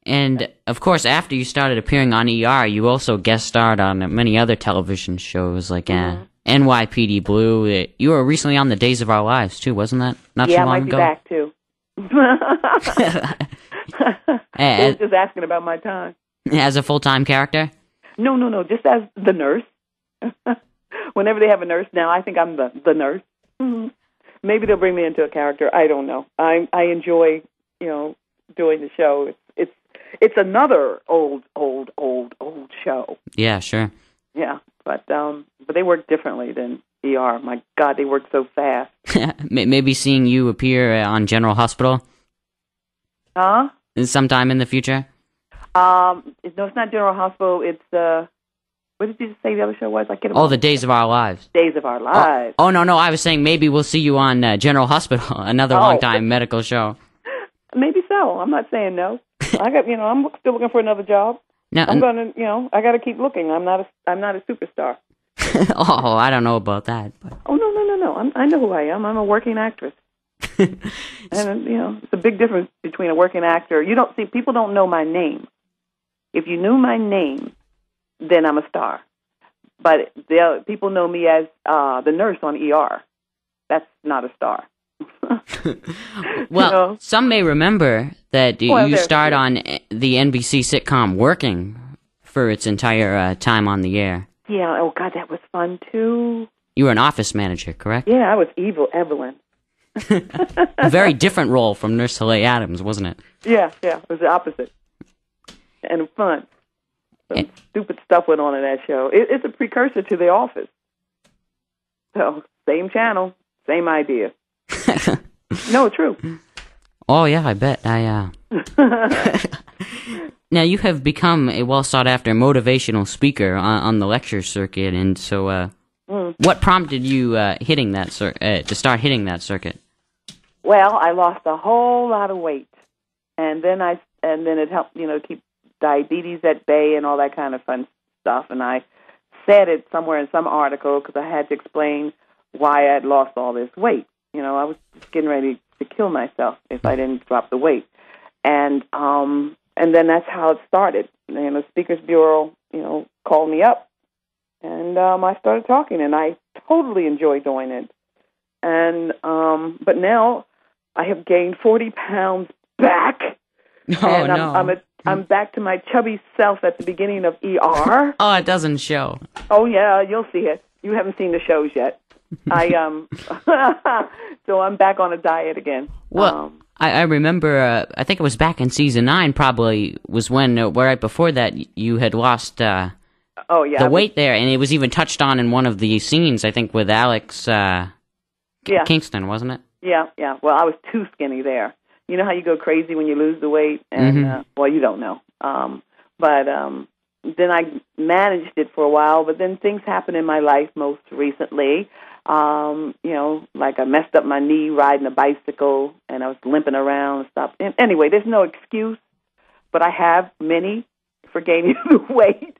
And, of course, after you started appearing on ER, you also guest starred on many other television shows like NYPD Blue. You were recently on The Days of Our Lives, too, wasn't that? Not too long ago? Yeah, I might be back, too. They were just asking about my time. As a full-time character? No, just as the nurse. Whenever they have a nurse now, I think I'm the nurse. Maybe they'll bring me into a character. I don't know. I enjoy, doing the show. It's another old show. Yeah, sure. Yeah, but they work differently than ER. My God, they work so fast. Maybe seeing you appear on General Hospital? Huh? Sometime in the future? No, it's not General Hospital. It's what did you say the other show was? The Days of Our Lives. Days of Our Lives. Oh, no, I was saying maybe we'll see you on General Hospital, another long-time medical show. Maybe so. I'm not saying no. I'm still looking for another job. No, I'm gonna, I got to keep looking. I'm not a superstar. Oh, I don't know about that. But. Oh no. I know who I am. I'm a working actress. And it's a big difference between a working actor. People don't know my name. If you knew my name, then I'm a star. But people know me as the nurse on ER. That's not a star. Well, some may remember that you starred on the NBC sitcom Working for its entire time on the air. Yeah, oh God, that was fun too. You were an office manager, correct? Yeah, I was Evil Evelyn. A very different role from Nurse Haleh Adams, wasn't it? Yeah, it was the opposite. And fun. Some stupid stuff went on in that show. It's a precursor to The Office. So, same channel, same idea. No, true. Oh, yeah, I bet. Now, you have become a well-sought-after motivational speaker on the lecture circuit, and so what prompted you to start hitting that circuit? Well, I lost a whole lot of weight, and then it helped, keep diabetes at bay and all that kind of fun stuff, and I said it somewhere in some article because I had to explain why I had lost all this weight. I was just getting ready to kill myself if I didn't drop the weight. And then that's how it started. The Speakers Bureau, called me up, and I started talking, and I totally enjoy doing it. And but now I have gained 40 pounds back. Oh, no. I'm back to my chubby self at the beginning of ER. Oh, it doesn't show. Oh, yeah, you'll see it. You haven't seen the shows yet. So I'm back on a diet again. Well, I remember, I think it was back in season 9 probably, was when, right before that, you had lost the weight there, and it was even touched on in one of the scenes, I think, with Alex Kingston, wasn't it? Yeah. Well, I was too skinny there. You know how you go crazy when you lose the weight? And, you don't know. But then I managed it for a while, but then things happened in my life most recently. Like I messed up my knee riding a bicycle, and I was limping around and stuff. And anyway, there's no excuse, but I have many for gaining the weight.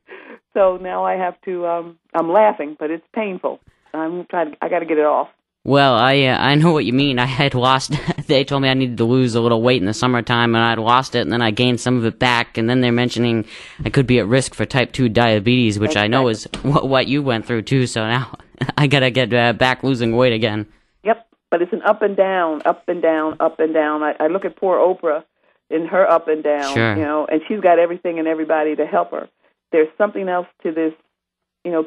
So now I have to, I'm laughing, but it's painful. I got to get it off. Well, I know what you mean. I had lost, they told me I needed to lose a little weight in the summertime, and I'd lost it, and then I gained some of it back, and then they're mentioning I could be at risk for type 2 diabetes, which I know is what you went through, too, so now I gotta get back losing weight again. Yep, but it's an up and down, up and down, up and down. I look at poor Oprah in her up and down, sure. And she's got everything and everybody to help her. There's something else to this,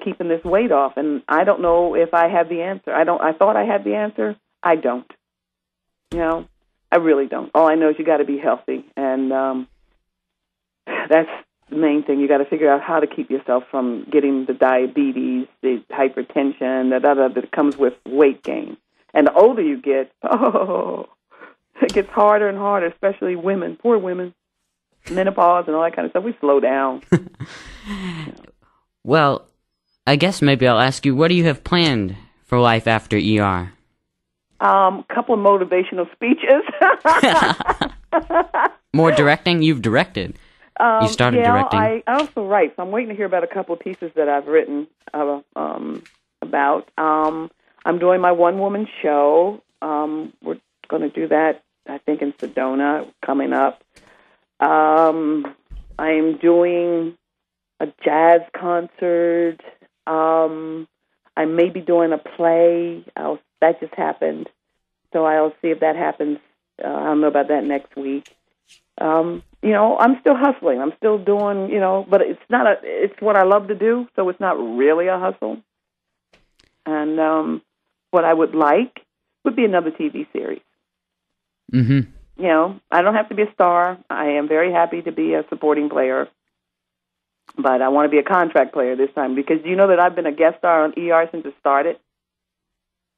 keeping this weight off, and I don't know if I have the answer. I thought I had the answer. I don't. I really don't. All I know is you got to be healthy, and that's the main thing. You got to figure out how to keep yourself from getting the diabetes, the hypertension, that comes with weight gain. And the older you get, it gets harder and harder, especially women, poor women, menopause and all that kind of stuff. We slow down. Well, I guess maybe I'll ask you, what do you have planned for life after ER? Couple of motivational speeches. More directing? You've directed. You started directing. I also write, so I'm waiting to hear about a couple of pieces that I've written about. I'm doing my one-woman show. We're going to do that, I think, in Sedona coming up. I am doing a jazz concert. I may be doing a play. That just happened. So I'll see if that happens. I don't know about that next week. I'm still hustling. I'm still doing, but it's what I love to do, so it's not really a hustle. And what I would like would be another TV series. Mm-hmm. I don't have to be a star. I am very happy to be a supporting player, but I want to be a contract player this time because you know that I've been a guest star on ER since it started.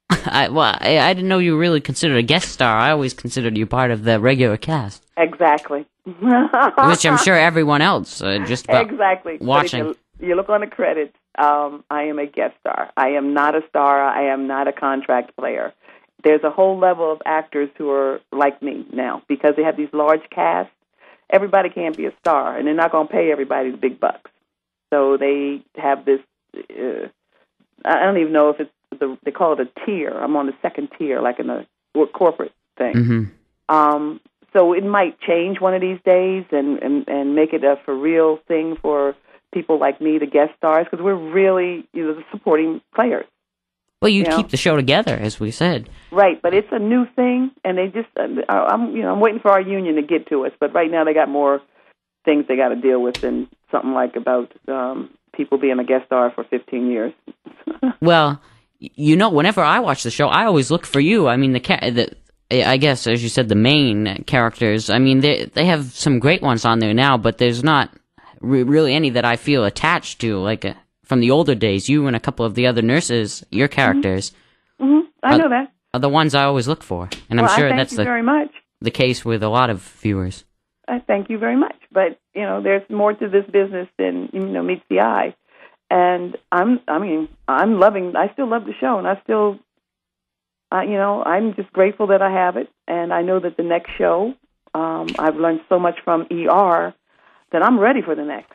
I didn't know you were really considered a guest star. I always considered you part of the regular cast. Exactly. Which I'm sure everyone else just about exactly watching. You look on the credits. I am a guest star. I am not a star. I am not a contract player. There's a whole level of actors who are like me now because they have these large casts. Everybody can't be a star, and they're not going to pay everybody the big bucks. So they have this. I don't even know if it's they call it a tier. I'm on the second tier, like in the corporate thing. Mm-hmm. So it might change one of these days and make it a for real thing for people like me, the guest stars, because we're really the supporting players. Well, you keep the show together, as we said. Right, but it's a new thing, and they just I'm waiting for our union to get to us. But right now they got more things they got to deal with than something like about people being a guest star for 15 years. Well, whenever I watch the show, I always look for you. I mean, I guess, as you said, the main characters. I mean, they have some great ones on there now, but there's not really any that I feel attached to, like from the older days. You and a couple of the other nurses, your characters. Mm-hmm. I know that. Are the ones I always look for, and I'm sure that's very much the case with a lot of viewers. I thank you very much, but there's more to this business than meets the eye, and I'm loving. I still love the show, and I still, I'm just grateful that I have it, and I know that the next show, I've learned so much from ER that I'm ready for the next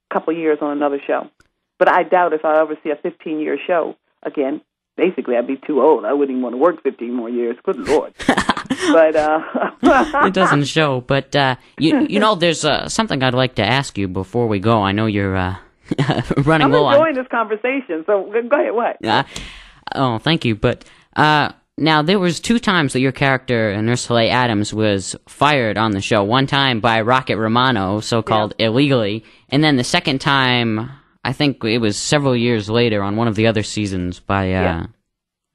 couple of years on another show. But I doubt if I ever see a 15-year show again. Basically, I'd be too old. I wouldn't even want to work 15 more years. Good Lord. But it doesn't show. But there's something I'd like to ask you before we go. I know you're running low. I'm enjoying this conversation. So go ahead. What? Oh, thank you. But now there was 2 times that your character, Nurse Haleh Adams, was fired on the show. One time by Rocket Romano, so-called illegally, and then the second time, I think it was several years later on one of the other seasons by, I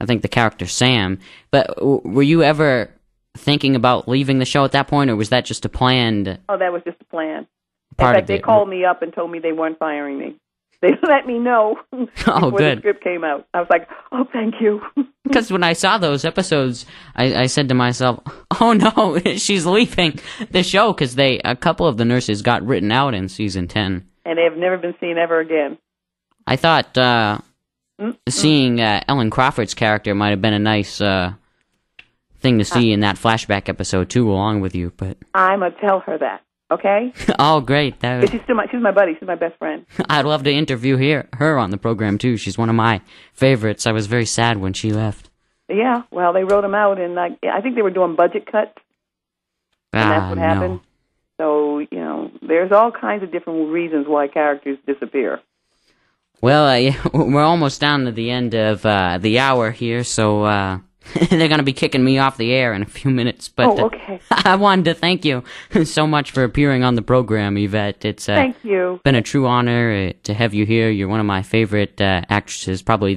think the character Sam. But were you ever thinking about leaving the show at that point, or was that just a planned... Oh, that was just a plan. In fact, they called me up and told me they weren't firing me. They let me know before the script came out. I was like, oh, thank you. Because when I saw those episodes, I said to myself, oh no, she's leaving the show, because a couple of the nurses got written out in season 10. And they have never been seen ever again. I thought seeing Ellen Crawford's character might have been a nice thing to see in that flashback episode, too, along with you. But I'm going to tell her that, okay? Oh, great. She's my buddy. She's my best friend. I'd love to interview her on the program, too. She's one of my favorites. I was very sad when she left. Yeah, well, they wrote them out, and I think they were doing budget cuts, and that's what happened. No. So, there's all kinds of different reasons why characters disappear. Well, we're almost down to the end of the hour here, so they're going to be kicking me off the air in a few minutes. But okay. I wanted to thank you so much for appearing on the program, Yvette. It's thank you. Been a true honor to have you here. You're one of my favorite actresses, probably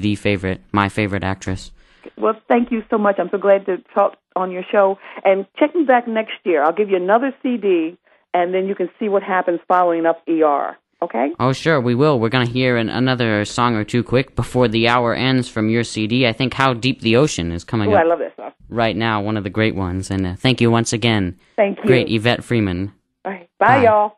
my favorite actress. Well, thank you so much. I'm so glad to talk on your show. And check me back next year. I'll give you another CD, and then you can see what happens following up ER. Okay? Oh, sure, we will. We're going to hear another song or two quick before the hour ends from your CD. I think How Deep the Ocean is coming up. I love that song. Right now, one of the great ones. And thank you once again. Thank you. Great Yvette Freeman. All right. Bye, y'all.